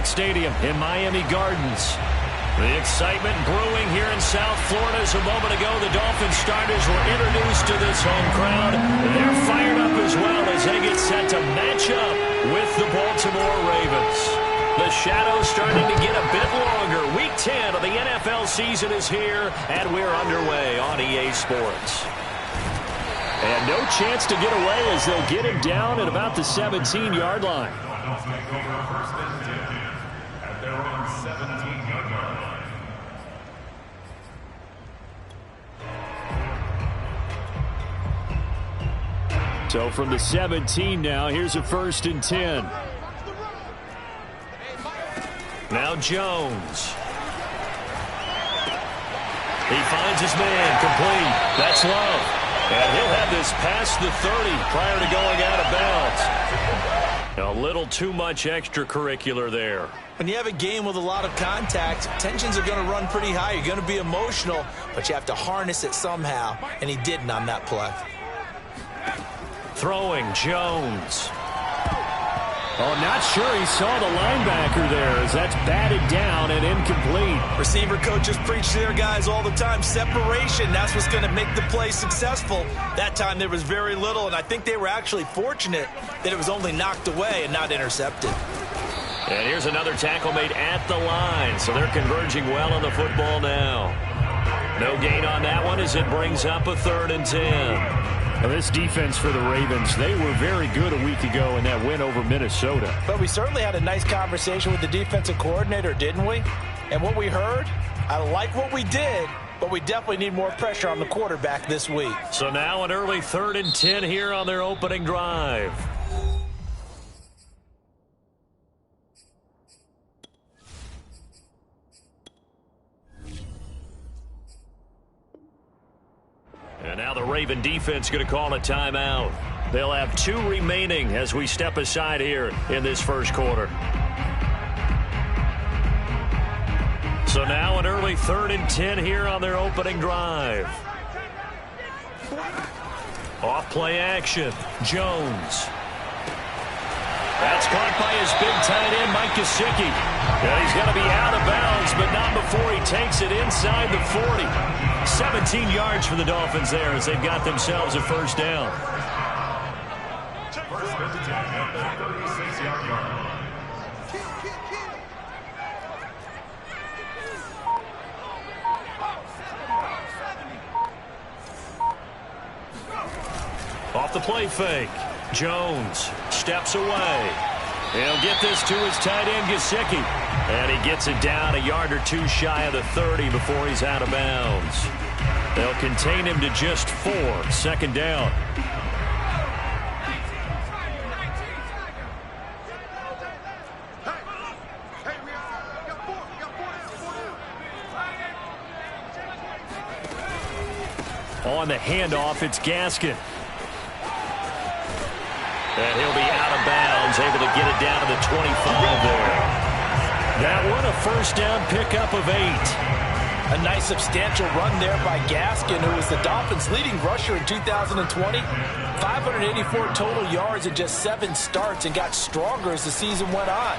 FedEx Stadium in Miami Gardens. The excitement brewing here in South Florida. As a moment ago, the Dolphins starters were introduced to this home crowd. They're fired up as well as they get set to match up with the Baltimore Ravens. The shadow's starting to get a bit longer. Week 10 of the NFL season is here, and we're underway on EA Sports. And no chance to get away as they'll get him down at about the 17-yard line. So from the 17 now, here's a 1st and 10. Now Jones. He finds his man, complete. That's Love. And he'll have this past the 30 prior to going out of bounds. A little too much extracurricular there. When you have a game with a lot of contact, tensions are going to run pretty high. You're going to be emotional, but you have to harness it somehow, and he didn't on that play. Throwing, Jones. Oh, not sure he saw the linebacker there as that's batted down and incomplete. Receiver coaches preach to their guys all the time. Separation, that's what's going to make the play successful. That time there was very little, and I think they were actually fortunate that it was only knocked away and not intercepted. And here's another tackle made at the line, so they're converging well on the football now. No gain on that one as it brings up a 3rd and 10. Now this defense for the Ravens, they were very good a week ago in that win over Minnesota. But we certainly had a nice conversation with the defensive coordinator, didn't we? And what we heard, I like what we did, but we definitely need more pressure on the quarterback this week. So now an early 3rd and 10 here on their opening drive. And now the Raven defense going to call a timeout. They'll have 2 remaining as we step aside here in this first quarter. So now an early 3rd and 10 here on their opening drive. Off play action. Jones. That's caught by his big tight end, Mike Gesicki. Yeah, he's going to be out of bounds, but not before he takes it inside the 40. 17 yards for the Dolphins there as they've got themselves a 1st down. Off the play fake. Jones steps away. He'll get this to his tight end, Gesicki. And he gets it down a yard or 2 shy of the 30 before he's out of bounds. They'll contain him to just 4. 2nd down. On the handoff, it's Gaskin. And he'll be out of bounds, able to get it down to the 25 there. That one a 1st down pickup of 8. A nice substantial run there by Gaskin, who was the Dolphins' leading rusher in 2020. 584 total yards in just 7 starts and got stronger as the season went on.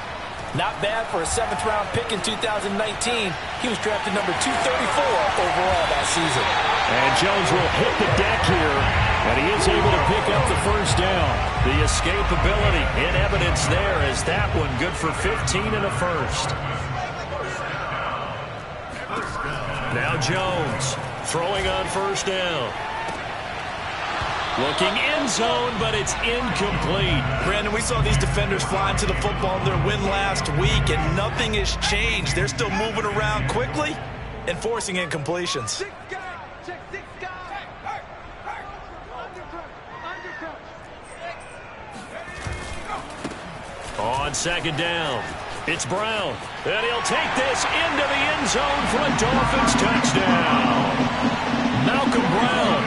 Not bad for a 7th-round pick in 2019. He was drafted number 234 overall that season. And Jones will hit the deck here, and he is able to pick up the 1st down. The escapability in evidence there as that one good for 15 and a 1st. Now Jones throwing on 1st down. Looking end zone, but it's incomplete. Brandon, we saw these defenders flying to the football in their win last week, and nothing has changed. They're still moving around quickly and forcing incompletions. On 2nd down, it's Brown. And he'll take this into the end zone for a Dolphins touchdown. Malcolm Brown.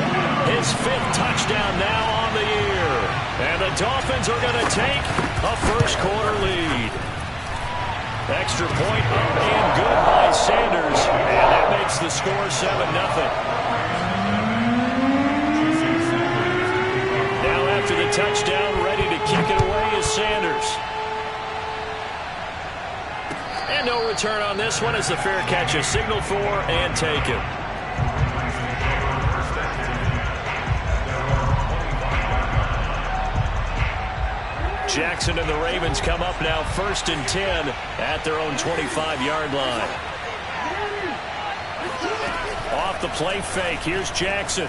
His 5th touchdown now on the year. And the Dolphins are going to take a 1st quarter lead. Extra point up and good by Sanders. And that makes the score 7-0. Now after the touchdown, ready to kick it away is Sanders. And no return on this one as the fair catch is signaled for and taken. Jackson and the Ravens come up now 1st and 10 at their own 25-yard line. Off the play fake. Here's Jackson.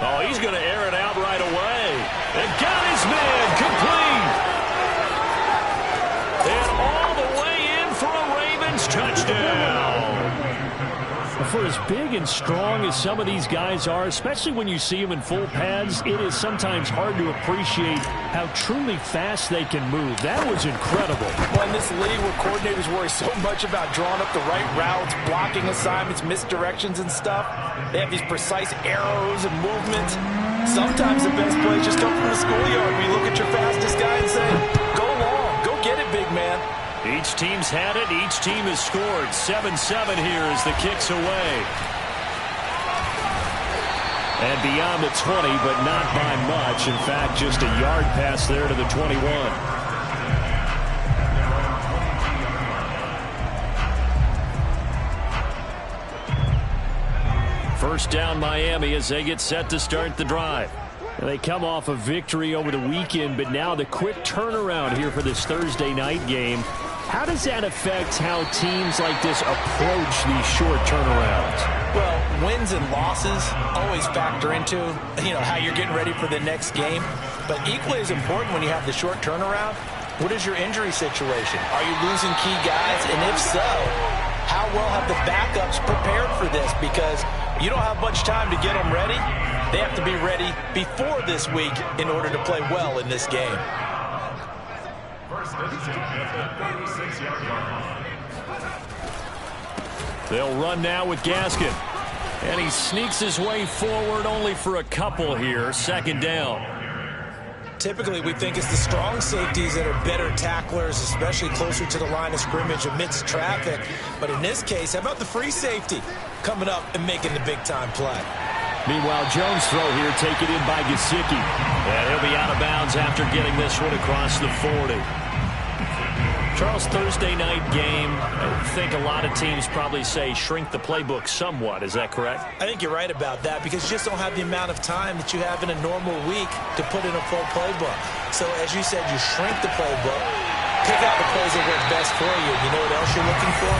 Oh, he's going to air it out right away. And got his man complete. And all the way in for a Ravens touchdown. For as big and strong as some of these guys are, especially when you see them in full pads, it is sometimes hard to appreciate how truly fast they can move. That was incredible. Well, in this league where coordinators worry so much about drawing up the right routes, blocking assignments, misdirections and stuff, they have these precise arrows and movements. Sometimes the best plays just come from the schoolyard where you look at your fastest guy and say, go long, go get it, big man. Each team's had it. Each team has scored. 7-7 here as the kick's away. And beyond the 20, but not by much. In fact, just a yard pass there to the 21. First down Miami as they get set to start the drive. And they come off a victory over the weekend, but now the quick turnaround here for this Thursday night game. How does that affect how teams like this approach these short turnarounds? Well, wins and losses always factor into, how you're getting ready for the next game. But equally as important when you have the short turnaround, what is your injury situation? Are you losing key guys? And if so, how well have the backups prepared for this? Because you don't have much time to get them ready. They have to be ready before this week in order to play well in this game. They'll run now with Gaskin. And he sneaks his way forward only for a couple here. 2nd down. Typically, we think it's the strong safeties that are better tacklers, especially closer to the line of scrimmage amidst traffic. But in this case, how about the free safety coming up and making the big-time play? Meanwhile, Jones' throw here taken in by Gesicki. And he'll be out of bounds after getting this one across the 40. Charles, Thursday night game, I think a lot of teams probably say shrink the playbook somewhat. Is that correct? I think you're right about that because you just don't have the amount of time that you have in a normal week to put in a full playbook. So, as you said, you shrink the playbook, pick out the plays that work best for you. You know what else you're looking for?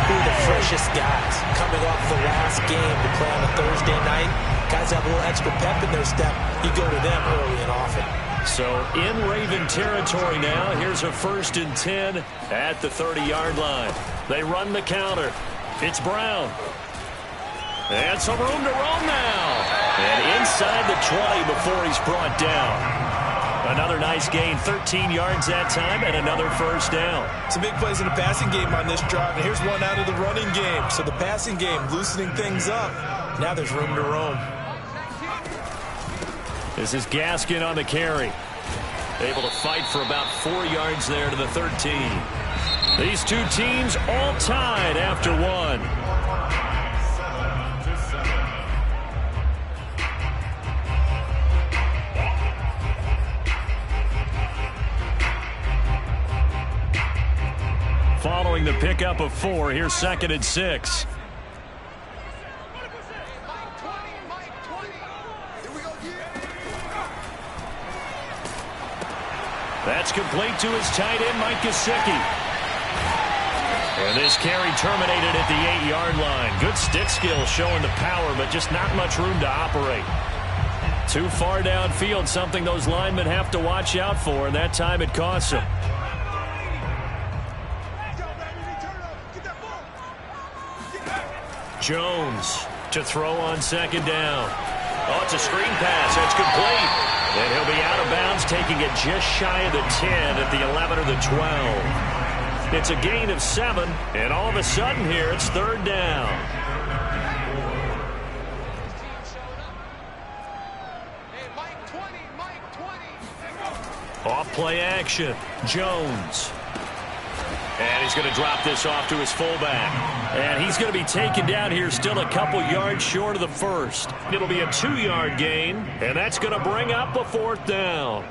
Who are the freshest guys coming off the last game to play on a Thursday night? Guys have a little extra pep in their step. You go to them early and often. So in Raven territory now. Here's a 1st and 10 at the 30-yard line. They run the counter. It's Brown. And some room to roam now. And inside the 20 before he's brought down. Another nice gain, 13 yards that time, and another 1st down. Some big plays in the passing game on this drive, and here's one out of the running game. So the passing game loosening things up. Now there's room to roam. This is Gaskin on the carry. Able to fight for about 4 yards there to the 13. These two teams all tied after one. Following the pickup of 4, here's 2nd and 6. That's complete to his tight end, Mike Gesicki. And this carry terminated at the 8-yard line. Good stick skill showing the power, but just not much room to operate. Too far downfield, something those linemen have to watch out for, and that time it costs them. Jones to throw on 2nd down. Oh, it's a screen pass. That's complete. And he'll be out of bounds, taking it just shy of the 10 at the 11 or the 12. It's a gain of 7, and all of a sudden here, it's 3rd down. Off play action, Jones. And he's going to drop this off to his fullback. And he's going to be taken down here still a couple yards short of the 1st. It'll be a 2-yard gain, and that's going to bring up a 4th down.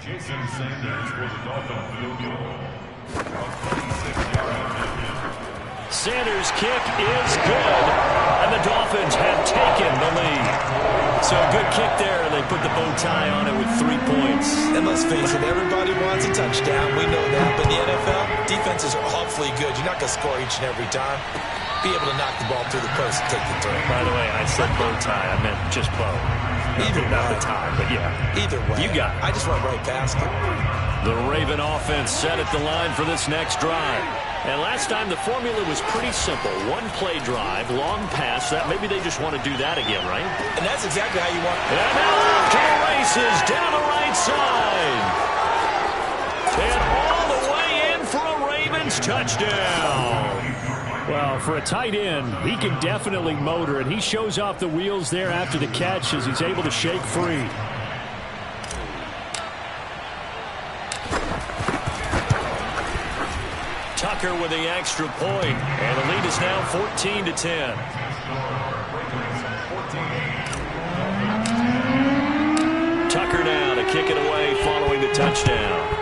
Jason Sanders for the Dolphins field goal. 26-yard line. Sanders' kick is good, and the Dolphins have taken the lead. So a good kick there, and they put the bow tie on it with 3 points. And let's face it, everybody wants a touchdown. We know that, but in the NFL, defenses are awfully good. You're not going to score each and every time. Be able to knock the ball through the post and take the throw. By the way, I said bow tie. I meant just bow. Either way. Not the tie, but yeah. Either way. You got it. I just went right past it. The Raven offense set at the line for this next drive. And last time the formula was pretty simple. One play drive, long pass. That maybe they just want to do that again, right? And that's exactly how you want it. And now off to the races down the right side. And all the way in for a Ravens touchdown. Well, for a tight end, he can definitely motor, and he shows off the wheels there after the catch as he's able to shake free. Tucker with the extra point, and the lead is now 14-10. Tucker now to kick it away following the touchdown.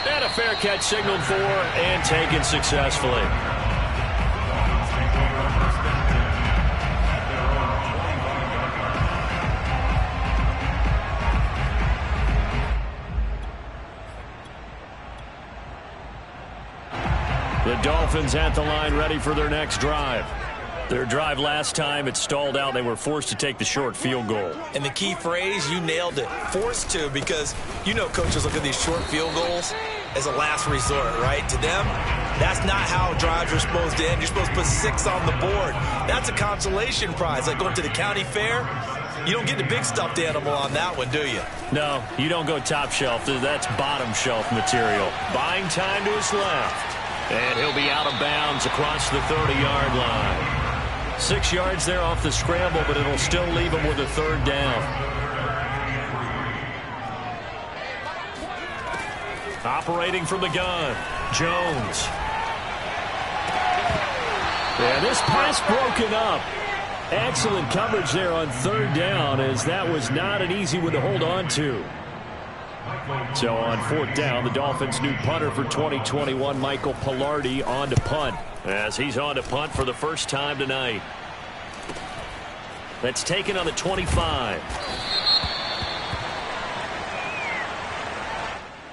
And a fair catch signaled for and taken successfully. The Dolphins at the line ready for their next drive. Their drive last time, it stalled out. They were forced to take the short field goal. And the key phrase, you nailed it. Forced to, because you know coaches look at these short field goals as a last resort, right? To them, that's not how drives are supposed to end. You're supposed to put 6 on the board. That's a consolation prize, like going to the county fair. You don't get the big stuffed animal on that one, do you? No, you don't go top shelf. That's bottom shelf material. Buying time to his left. And he'll be out of bounds across the 30-yard line. 6 yards there off the scramble, but it'll still leave him with a third down. Operating from the gun, Jones. Yeah, this pass broken up. Excellent coverage there on third down, as that was not an easy one to hold on to. So on fourth down, the Dolphins' new punter for 2021, Michael Palardy, on to punt. As he's on to punt for the first time tonight. That's taken on the 25.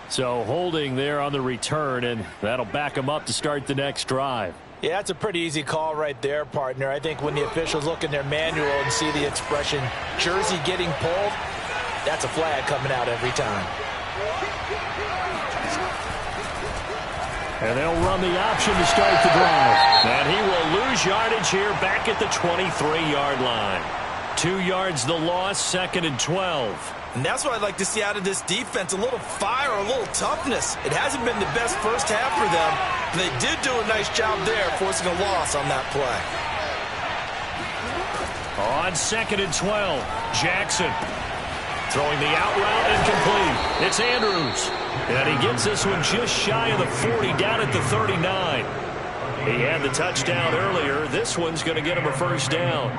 So holding there on the return, and that'll back him up to start the next drive. Yeah, that's a pretty easy call right there, partner. I think when the officials look in their manual and see the expression jersey getting pulled, that's a flag coming out every time. And they'll run the option to start the drive. And he will lose yardage here back at the 23-yard line. 2 yards the loss, 2nd and 12. And that's what I'd like to see out of this defense, a little fire, a little toughness. It hasn't been the best first half for them, but they did do a nice job there forcing a loss on that play. On 2nd and 12, Jackson throwing the out route incomplete. It's Andrews. And he gets this one just shy of the 40, down at the 39. He had the touchdown earlier. This one's going to get him a first down.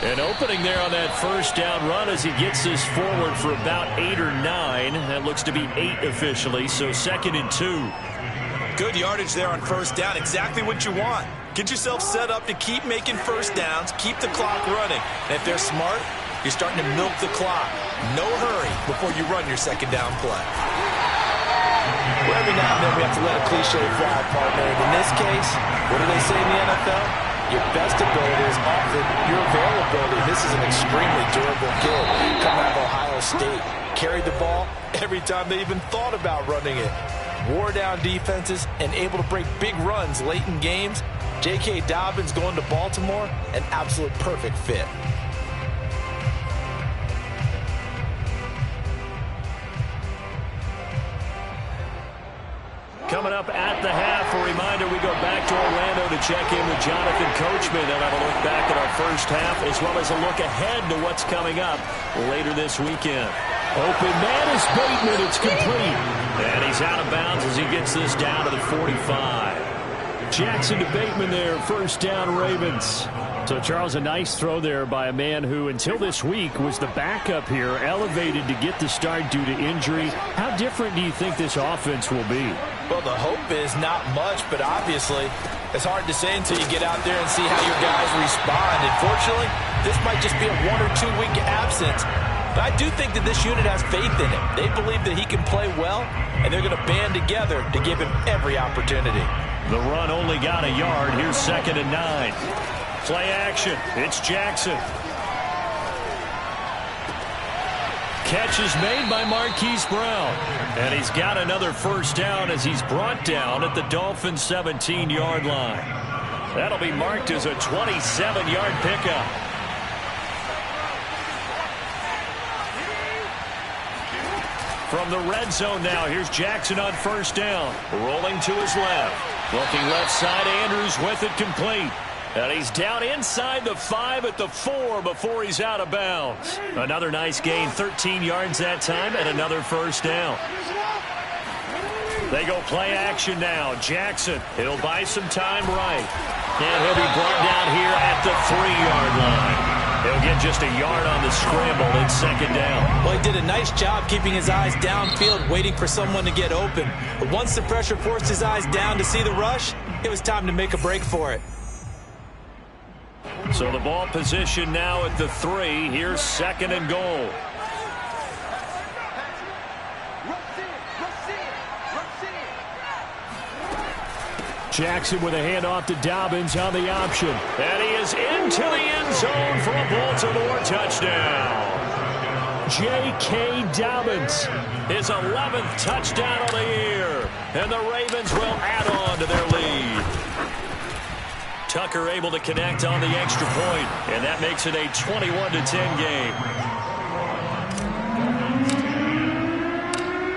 An opening there on that first down run as he gets this forward for about 8 or 9. That looks to be 8 officially, so 2nd and 2. Good yardage there on first down. Exactly what you want. Get yourself set up to keep making first downs, keep the clock running. And if they're smart, you're starting to milk the clock. No hurry before you run your second down play. Well, every now and then we have to let a cliche fly, partner. In this case, what do they say in the NFL? Your best ability is often your availability. This is an extremely durable kid coming out of Ohio State. Carried the ball every time they even thought about running it. Wore down defenses and able to break big runs late in games. J.K. Dobbins going to Baltimore, an absolute perfect fit. Coming up at the half, a reminder, we go back to Orlando to check in with Jonathan Coachman and have a look back at our first half, as well as a look ahead to what's coming up later this weekend. Open man is Bateman. It's complete. And he's out of bounds as he gets this down to the 45. Jackson to Bateman there. First down, Ravens. So, Charles, a nice throw there by a man who, until this week, was the backup here, elevated to get the start due to injury. How different do you think this offense will be? Well, the hope is not much, but obviously it's hard to say until you get out there and see how your guys respond. Unfortunately, this might just be a 1 or 2 week absence. But I do think that this unit has faith in him. They believe that he can play well, and they're going to band together to give him every opportunity. The run only got a yard. Here's 2nd and 9. Play action. It's Jackson. Catch is made by Marquise Brown. And he's got another first down as he's brought down at the Dolphins' 17-yard line. That'll be marked as a 27-yard pickup. From the red zone now, here's Jackson on first down. Rolling to his left. Looking left side, Andrews with it complete. And he's down inside the 5 at the 4 before he's out of bounds. Another nice gain, 13 yards that time, and another first down. They go play action now. Jackson, he'll buy some time right. And he'll be brought down here at the 3-yard line. He'll get just a yard on the scramble in 2nd down. Well, he did a nice job keeping his eyes downfield, waiting for someone to get open. But once the pressure forced his eyes down to see the rush, it was time to make a break for it. So the ball position now at the 3. Here's 2nd and goal. Jackson with a handoff to Dobbins on the option. And he is into the end zone for a Baltimore touchdown. J.K. Dobbins. His 11th touchdown of the year. And the Ravens will add on to their lead. Tucker able to connect on the extra point, and that makes it a 21-10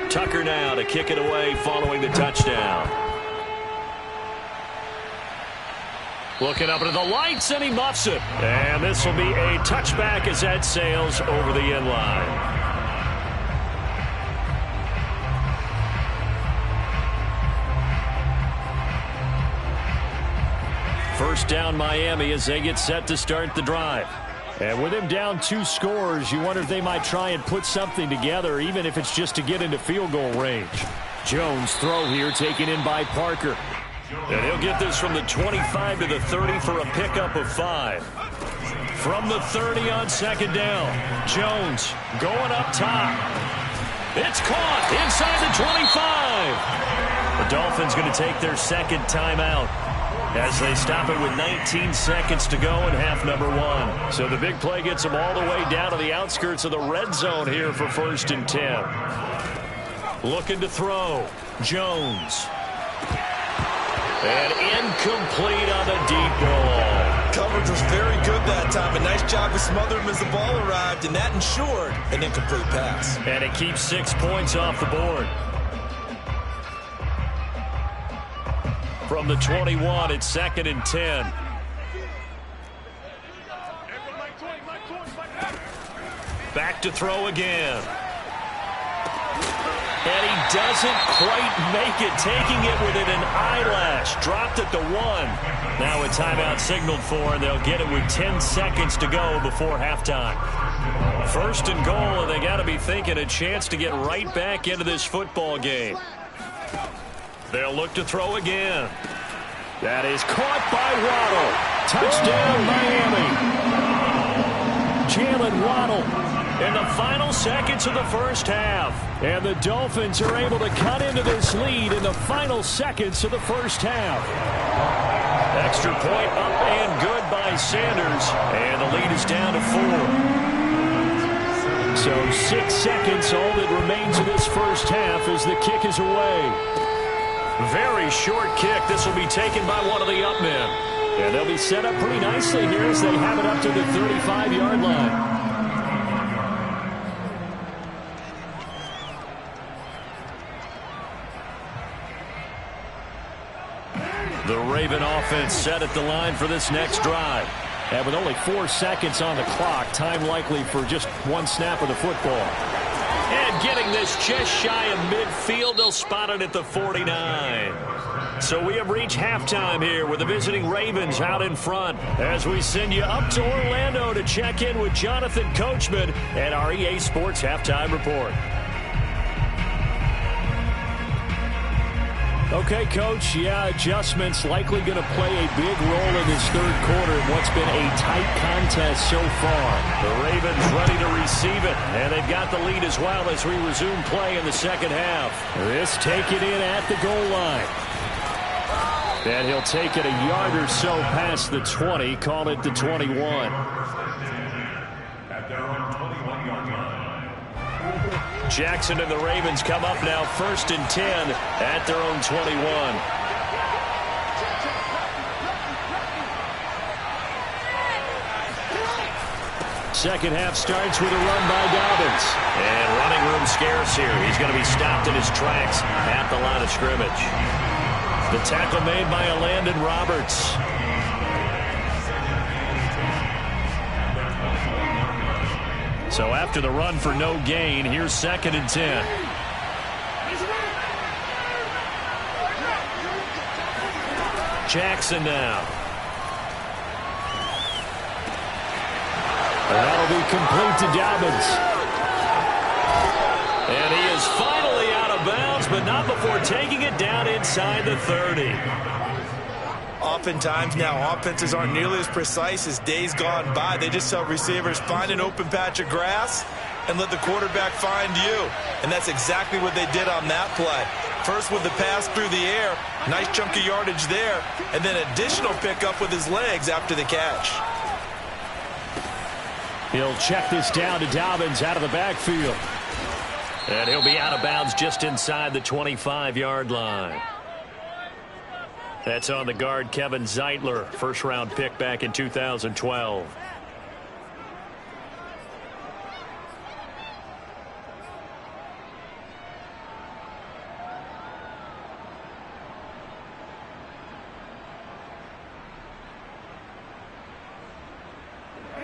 game. Tucker now to kick it away following the touchdown. Looking up into the lights, and he muffs it. And this will be a touchback as that sails over the end line. First down Miami as they get set to start the drive. And with him down 2 scores, you wonder if they might try and put something together, even if it's just to get into field goal range. Jones throw here taken in by Parker. And he'll get this from the 25 to the 30 for a pickup of 5. From the 30 on 2nd down. Jones going up top. It's caught inside the 25. The Dolphins going to take their 2nd timeout as they stop it with 19 seconds to go in half number 1. So the big play gets them all the way down to the outskirts of the red zone here for 1st and 10. Looking to throw. Jones. And incomplete on the deep ball. Coverage was very good that time. A nice job to smother him as the ball arrived, and that ensured an incomplete pass. And it keeps 6 points off the board. From the 21, it's 2nd and 10. Back to throw again. And he doesn't quite make it, taking it within an eyelash. Dropped at the 1. Now a timeout signaled for, and they'll get it with 10 seconds to go before halftime. 1st and goal, and they got to be thinking a chance to get right back into this football game. They'll look to throw again. That is caught by Waddle. Touchdown, Miami. Jalen Waddle in the final seconds of the first half. And the Dolphins are able to cut into this lead in the final seconds of the first half. Extra point up and good by Sanders. And the lead is down to 4. So 6 seconds, all that remains of this first half as the kick is away. Very short kick. This will be taken by one of the up men. And they'll be set up pretty nicely here as they have it up to the 35-yard line. The Raven offense set at the line for this next drive. And with only 4 seconds on the clock, time likely for just one snap of the football. And getting this just shy of midfield, they'll spot it at the 49. So we have reached halftime here with the visiting Ravens out in front as we send you up to Orlando to check in with Jonathan Coachman at our EA Sports Halftime Report. Okay, Coach, adjustments likely going to play a big role in this third quarter in what's been a tight contest so far. The Ravens ready to receive it, and they've got the lead as well as we resume play in the second half. This taken in at the goal line. And he'll take it a yard or so past the 20, call it the 21. At their own 21-yard line. Jackson and the Ravens come up now 1st and 10 at their own 21. Second half starts with a run by Dobbins. And running room scarce here. He's going to be stopped in his tracks at the line of scrimmage. The tackle made by Landon Roberts. So after the run for no gain, here's 2nd and 10. Jackson now. And that'll be complete to Dobbins. And he is finally out of bounds, but not before taking it down inside the 30. Oftentimes now, offenses aren't nearly as precise as days gone by. They just tell receivers, find an open patch of grass and let the quarterback find you. And that's exactly what they did on that play. First with the pass through the air, nice chunk of yardage there, and then additional pickup with his legs after the catch. He'll check this down to Dobbins out of the backfield. And he'll be out of bounds just inside the 25-yard line. That's on the guard, Kevin Zeitler, first-round pick back in 2012.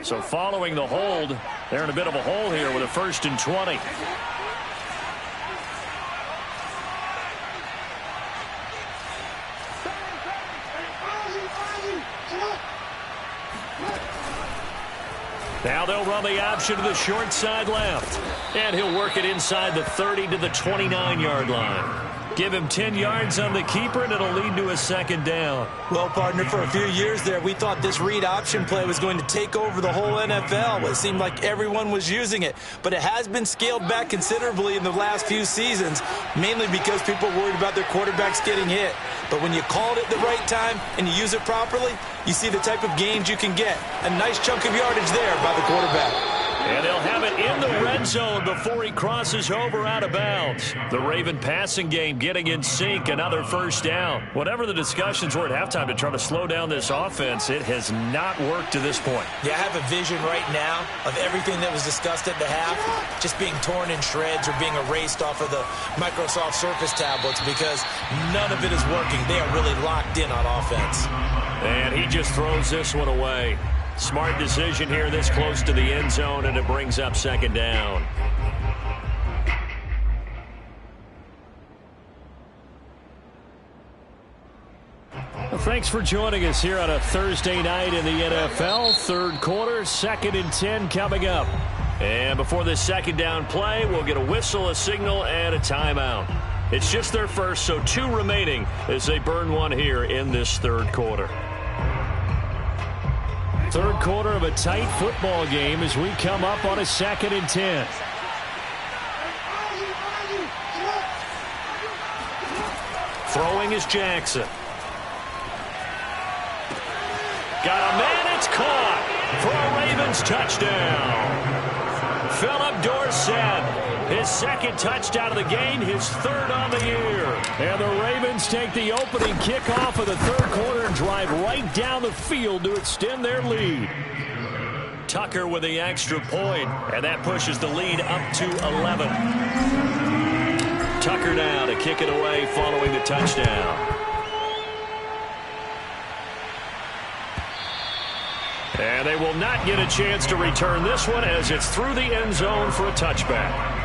So following the hold, they're in a bit of a hole here with a 1st and 20. Now they'll run the option to the short side left. And he'll work it inside the 30 to the 29-yard line. Give him 10 yards on the keeper, and it'll lead to a 2nd down. Well, partner, for a few years there, we thought this read option play was going to take over the whole NFL. It seemed like everyone was using it. But it has been scaled back considerably in the last few seasons, mainly because people are worried about their quarterbacks getting hit. But when you call it at the right time and you use it properly, you see the type of gains you can get. A nice chunk of yardage there by the quarterback. And they'll have it in the red zone before he crosses over out of bounds. The Raven passing game getting in sync, another 1st down. Whatever the discussions were at halftime to try to slow down this offense, it has not worked to this point. Yeah, I have a vision right now of everything that was discussed at the half just being torn in shreds or being erased off of the Microsoft Surface tablets because none of it is working. They are really locked in on offense. And he just throws this one away. Smart decision here this close to the end zone, and it brings up 2nd down. Well, thanks for joining us here on a Thursday night in the NFL. Third quarter, 2nd and 10 coming up. And before this 2nd down play, we'll get a whistle, a signal, and a timeout. It's just their first, so 2 remaining as they burn one here in this third quarter. Third quarter of a tight football game as we come up on a 2nd and 10. Throwing is Jackson. Got a man, it's caught for a Ravens touchdown. Philip Dorsett, his 2nd touchdown of the game, his 3rd on the year. And the Ravens take the opening kickoff of the third quarter and drive right down the field to extend their lead. Tucker with the extra point, and that pushes the lead up to 11. Tucker now to kick it away following the touchdown. And they will not get a chance to return this one as it's through the end zone for a touchback.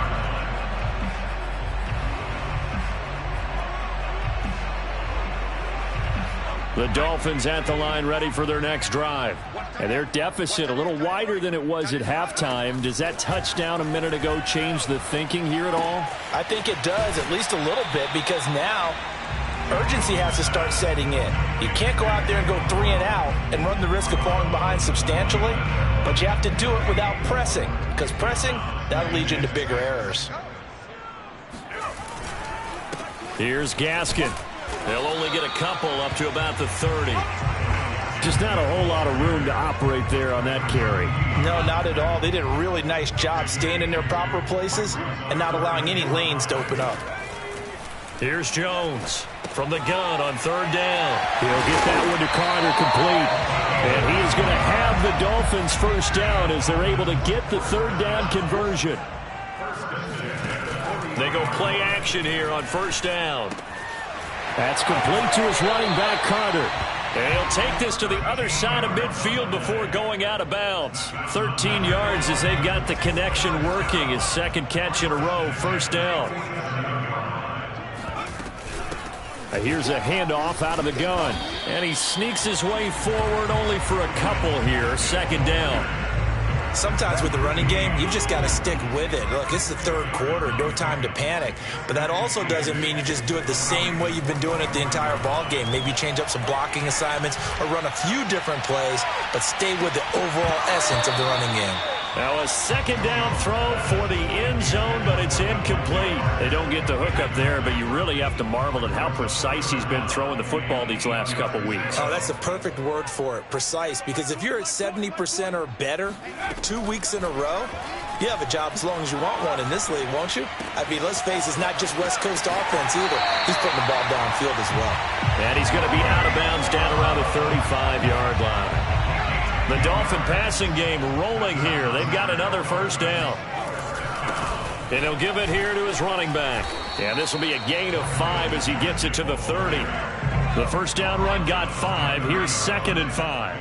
The Dolphins at the line ready for their next drive. And their deficit a little wider than it was at halftime. Does that touchdown a minute ago change the thinking here at all? I think it does, at least a little bit, because now urgency has to start setting in. You can't go out there and go 3 and out and run the risk of falling behind substantially, but you have to do it without pressing, because pressing, that'll lead you into bigger errors. Here's Gaskin. They'll only get a couple up to about the 30. Just not a whole lot of room to operate there on that carry. No, not at all. They did a really nice job staying in their proper places and not allowing any lanes to open up. Here's Jones from the gun on 3rd down. He'll get that one to Carter complete. And he is going to have the Dolphins first down as they're able to get the 3rd down conversion. They go play action here on 1st down. That's complete to his running back, Carter. And he'll take this to the other side of midfield before going out of bounds. 13 yards as they've got the connection working. His 2nd catch in a row, 1st down. Here's a handoff out of the gun. And he sneaks his way forward only for a couple here, 2nd down. Sometimes with the running game, you've just got to stick with it. Look, it's the 3rd quarter, no time to panic. But that also doesn't mean you just do it the same way you've been doing it the entire ball game. Maybe change up some blocking assignments or run a few different plays, but stay with the overall essence of the running game. Now a 2nd down throw for the end zone, but it's incomplete. They don't get the hook up there, but you really have to marvel at how precise he's been throwing the football these last couple weeks. Oh, that's the perfect word for it, precise, because if you're at 70% or better 2 weeks in a row, you have a job as long as you want one in this league, won't you? I mean, let's face it, it's not just West Coast offense either. He's putting the ball downfield as well. And he's going to be out of bounds down around the 35-yard line. The Dolphin passing game rolling here. They've got another 1st down. And he'll give it here to his running back. And this will be a gain of 5 as he gets it to the 30. The 1st down run got 5. Here's 2nd and 5.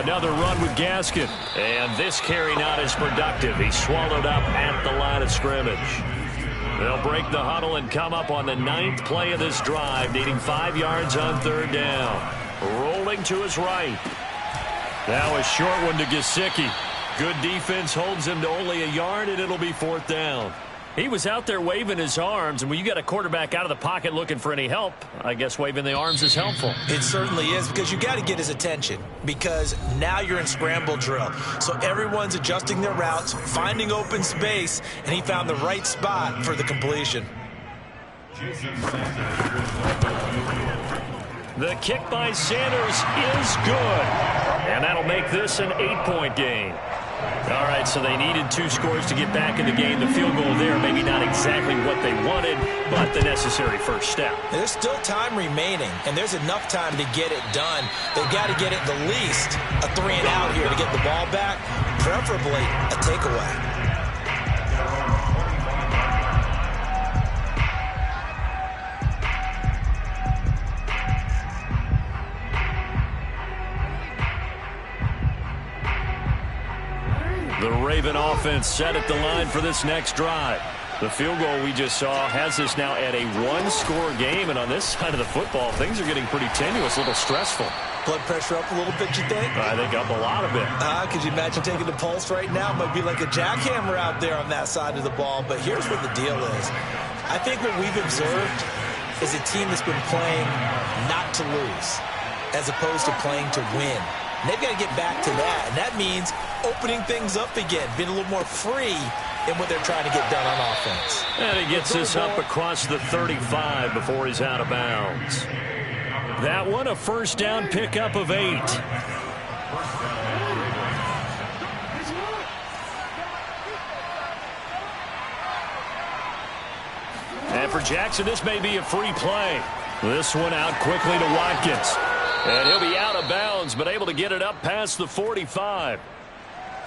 Another run with Gaskin. And this carry not as productive. He's swallowed up at the line of scrimmage. They'll break the huddle and come up on the 9th play of this drive, needing 5 yards on 3rd down. Rolling to his right. Now a short one to Gesicki. Good defense holds him to only a yard, and it'll be 4th down. He was out there waving his arms, and when you got a quarterback out of the pocket looking for any help, I guess waving the arms is helpful. It certainly is, because you got to get his attention, because now you're in scramble drill. So everyone's adjusting their routes, finding open space, and he found the right spot for the completion. The kick by Sanders is good. And that'll make this an 8-point game. All right, so they needed 2 scores to get back in the game. The field goal there, maybe not exactly what they wanted, but the necessary first step. There's still time remaining, and there's enough time to get it done. They've got to get at the least a 3 and out here to get the ball back, preferably a takeaway. The Raven offense set at the line for this next drive. The field goal we just saw has us now at a 1-score game, and on this side of the football, things are getting pretty tenuous, a little stressful. Blood pressure up a little bit, you think? I think up a lot of it. Could you imagine taking the pulse right now? It might be like a jackhammer out there on that side of the ball, but here's what the deal is. I think what we've observed is a team that's been playing not to lose as opposed to playing to win. And they've got to get back to that, and that means opening things up again, being a little more free in what they're trying to get done on offense. And he gets this up across the 35 before he's out of bounds. That one, a 1st down pickup of 8. And for Jackson, this may be a free play. This one out quickly to Watkins. And he'll be out of bounds, but able to get it up past the 45.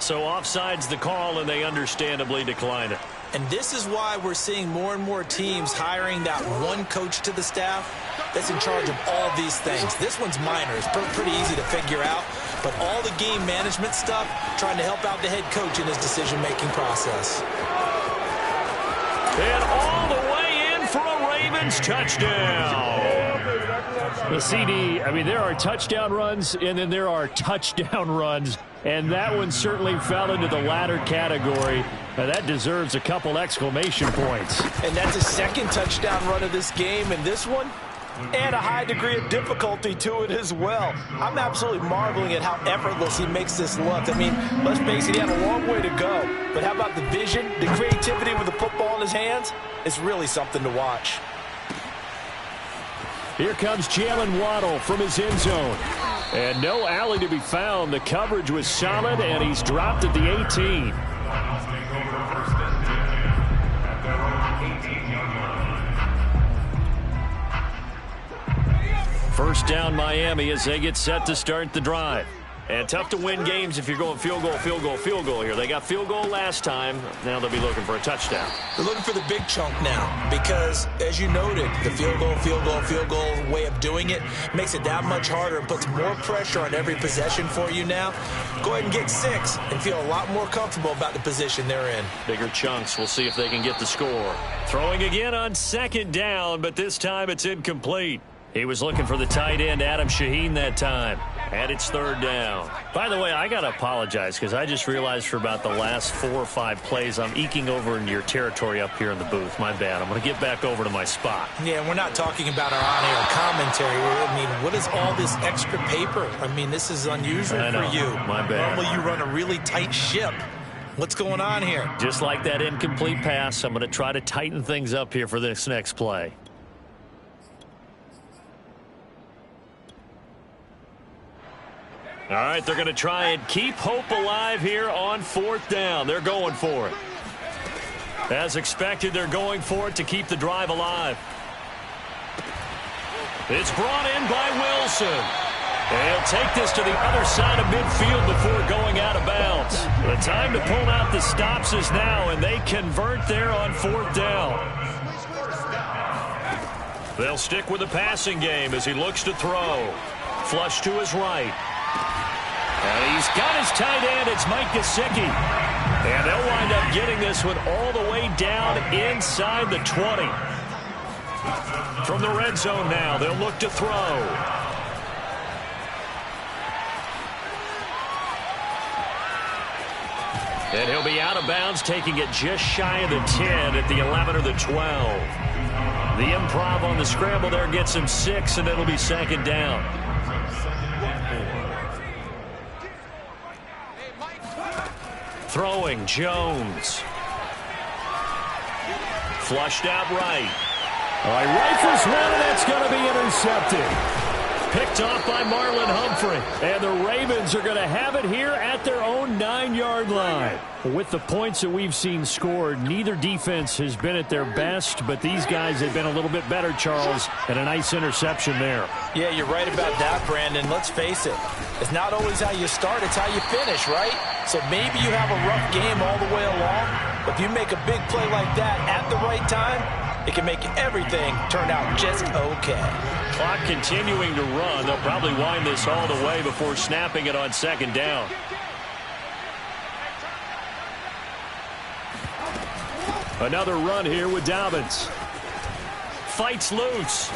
So offsides the call, and they understandably decline it. And this is why we're seeing more and more teams hiring that one coach to the staff that's in charge of all these things. This one's minor. It's pretty easy to figure out. But all the game management stuff, trying to help out the head coach in his decision-making process. And all the way in for a Ravens touchdown. The CD, I mean, there are touchdown runs, and then there are touchdown runs. And that one certainly fell into the latter category. Now, that deserves a couple exclamation points. And that's his second touchdown run of this game. And this one, and a high degree of difficulty to it as well. I'm absolutely marveling at how effortless he makes this look. I mean, let's face it, he had a long way to go. But how about the vision, the creativity with the football in his hands? It's really something to watch. Here comes Jalen Waddle from his end zone. And no alley to be found. The coverage was solid, and he's dropped at the 18. First down Miami as they get set to start the drive. And tough to win games if you're going field goal, field goal, field goal here. They got field goal last time. Now they'll be looking for a touchdown. They're looking for the big chunk now because, as you noted, the field goal, field goal, field goal way of doing it makes it that much harder and puts more pressure on every possession for you now. Go ahead and get 6 and feel a lot more comfortable about the position they're in. Bigger chunks. We'll see if they can get the score. Throwing again on second down, but this time it's incomplete. He was looking for the tight end, Adam Shaheen, that time. And it's third down. By the way, I got to apologize because I just realized for about the last 4 or 5 plays, I'm eking over into your territory up here in the booth. My bad. I'm going to get back over to my spot. Yeah, we're not talking about our on-air commentary. I mean, what is all this extra paper? I mean, this is unusual for you. My bad. Normally you run a really tight ship. What's going on here? Just like that incomplete pass, I'm going to try to tighten things up here for this next play. All right, they're going to try and keep hope alive here on fourth down. They're going for it. As expected, they're going for it to keep the drive alive. It's brought in by Wilson. They'll take this to the other side of midfield before going out of bounds. The time to pull out the stops is now, and they convert there on fourth down. They'll stick with the passing game as he looks to throw. Flush to his right. And he's got his tight end. It's Mike Gesicki. And they'll wind up getting this one all the way down inside the 20. From the red zone now, they'll look to throw. And he'll be out of bounds, taking it just shy of the 10 at the 11 or the 12. The improv on the scramble there gets him 6, and it'll be second down. Throwing, Jones. Flushed out right. All right, rifles one, and that's going to be intercepted. Picked off by Marlon Humphrey. And the Ravens are going to have it here at their own 9-yard line. With the points that we've seen scored, neither defense has been at their best, but these guys have been a little bit better, Charles, and a nice interception there. Yeah, you're right about that, Brandon. Let's face it. It's not always how you start, it's how you finish, right? So maybe you have a rough game all the way along, but if you make a big play like that at the right time, it can make everything turn out just okay. Clock continuing to run. They'll probably wind this all the way before snapping it on second down. Another run here with Dobbins. Fights loose.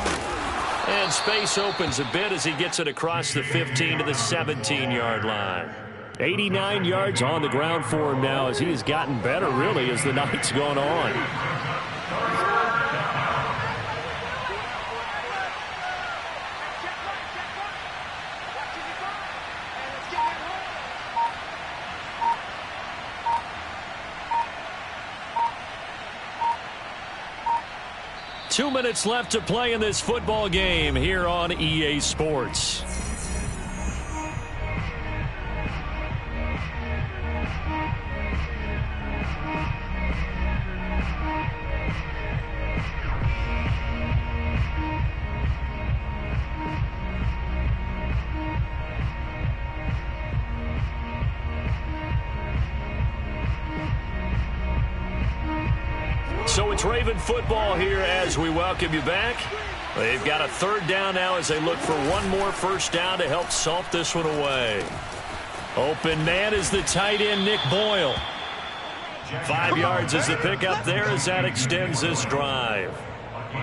And space opens a bit as he gets it across the 15 to the 17-yard line. 89 yards on the ground for him now as he has gotten better, really, as the night's gone on. Two minutes left to play in this football game here on EA Sports. It's Raven football here as we welcome you back. They've got a third down now as they look for one more first down to help salt this one away. Open man is the tight end, Nick Boyle. 5 yards is the pickup there as that extends this drive.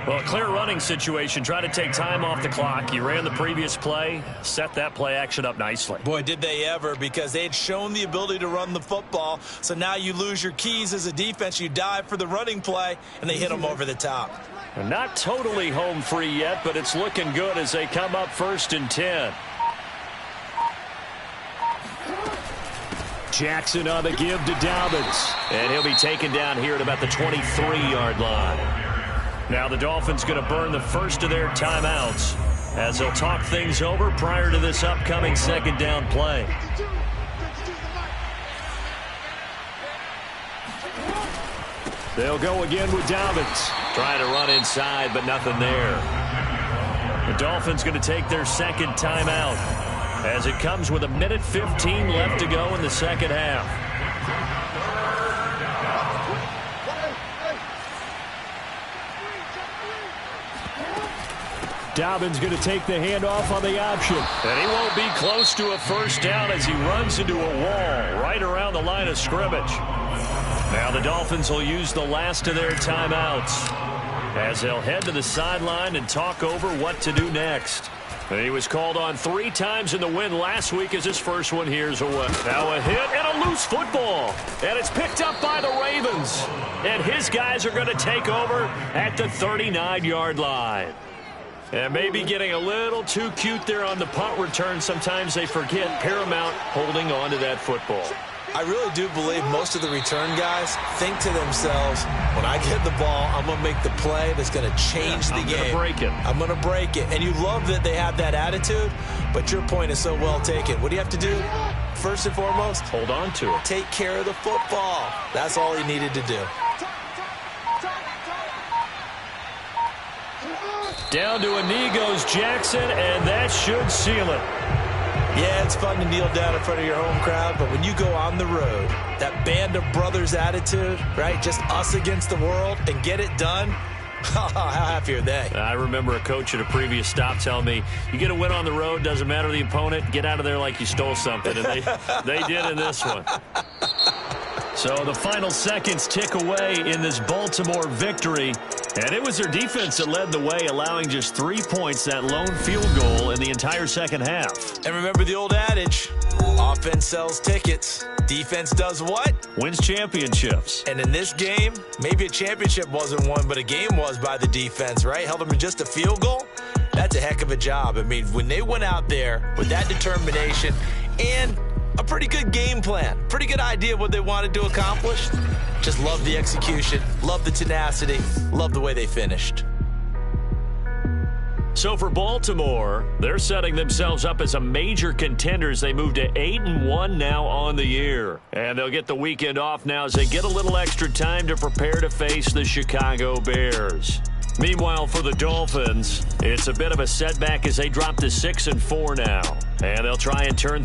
Well, a clear running situation. Try to take time off the clock. You ran the previous play, set that play action up nicely. Boy, did they ever, because they had shown the ability to run the football. So now you lose your keys as a defense. You dive for the running play, and they hit them over the top. Not totally home free yet, but it's looking good as they come up 1st and 10. Jackson on the give to Dobbins. And he'll be taken down here at about the 23-yard line. Now the Dolphins going to burn the first of their timeouts as they'll talk things over prior to this upcoming second down play. They'll go again with Dobbins. Trying to run inside, but nothing there. The Dolphins going to take their second timeout as it comes with 1:15 left to go in the second half. Dobbins going to take the handoff on the option. And he won't be close to a first down as he runs into a wall right around the line of scrimmage. Now the Dolphins will use the last of their timeouts as they'll head to the sideline and talk over what to do next. And he was called on 3 times in the win last week as his first one here's away. Now a hit and a loose football. And it's picked up by the Ravens. And his guys are going to take over at the 39-yard line. And maybe getting a little too cute there on the punt return. Sometimes they forget Paramount holding on to that football. I really do believe most of the return guys think to themselves, when I get the ball, I'm going to make the play that's going to change the game. I'm going to break it. I'm going to break it. And you love that they have that attitude, but your point is so well taken. What do you have to do? First and foremost, hold on to it. Take care of the football. That's all he needed to do. Down to a knee goes Jackson, and that should seal it. Yeah, it's fun to kneel down in front of your home crowd, but when you go on the road, that band of brothers attitude, right, just us against the world, and get it done, how happy are they? I remember a coach at a previous stop telling me, you get a win on the road, doesn't matter the opponent, get out of there like you stole something, and they did in this one. So the final seconds tick away in this Baltimore victory. And it was their defense that led the way, allowing just 3 points, that lone field goal in the entire second half. And remember the old adage, offense sells tickets. Defense does what? Wins championships. And in this game, maybe a championship wasn't won, but a game was by the defense, right? Held them in just a field goal. That's a heck of a job. I mean, when they went out there with that determination and a pretty good game plan, pretty good idea of what they wanted to accomplish, just love the execution, love the tenacity, love the way they finished. So for Baltimore, they're setting themselves up as a major contender as they move to 8-1 now on the year. And they'll get the weekend off now as they get a little extra time to prepare to face the Chicago Bears. Meanwhile, for the Dolphins, it's a bit of a setback as they drop to 6-4 now. And they'll try and turn